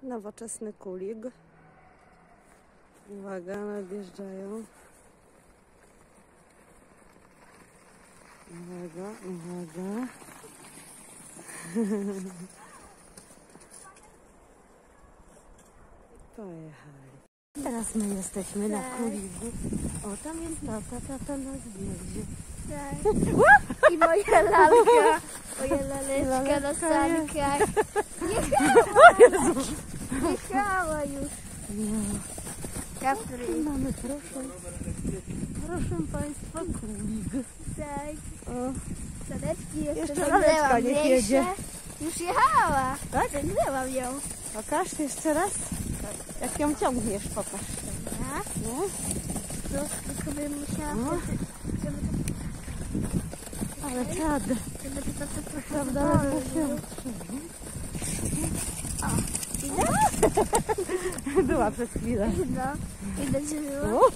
Nowoczesny kulig. Uwaga, nadjeżdżają. Uwaga, uwaga. Pojechali. Teraz my jesteśmy na kuligu. O, tam jest tata nas wiedzie. Tak. I moja lalka. Moja laleczka na sankach. Jechała już. No. Kapry. Mamy, proszę Państwa, kulig. Tak. O, Saneczki jeszcze laleczka niech jedzie. Już jechała. Tak? Ciągnęłam ją. Pokaż jeszcze raz. Jak ją ciągniesz, pokaż. Tak? No. To tylko bym musiała No. żeby Ale czad. to trochę Prawda, ale Widać? była przez chwilę. No. Widać, że było. O,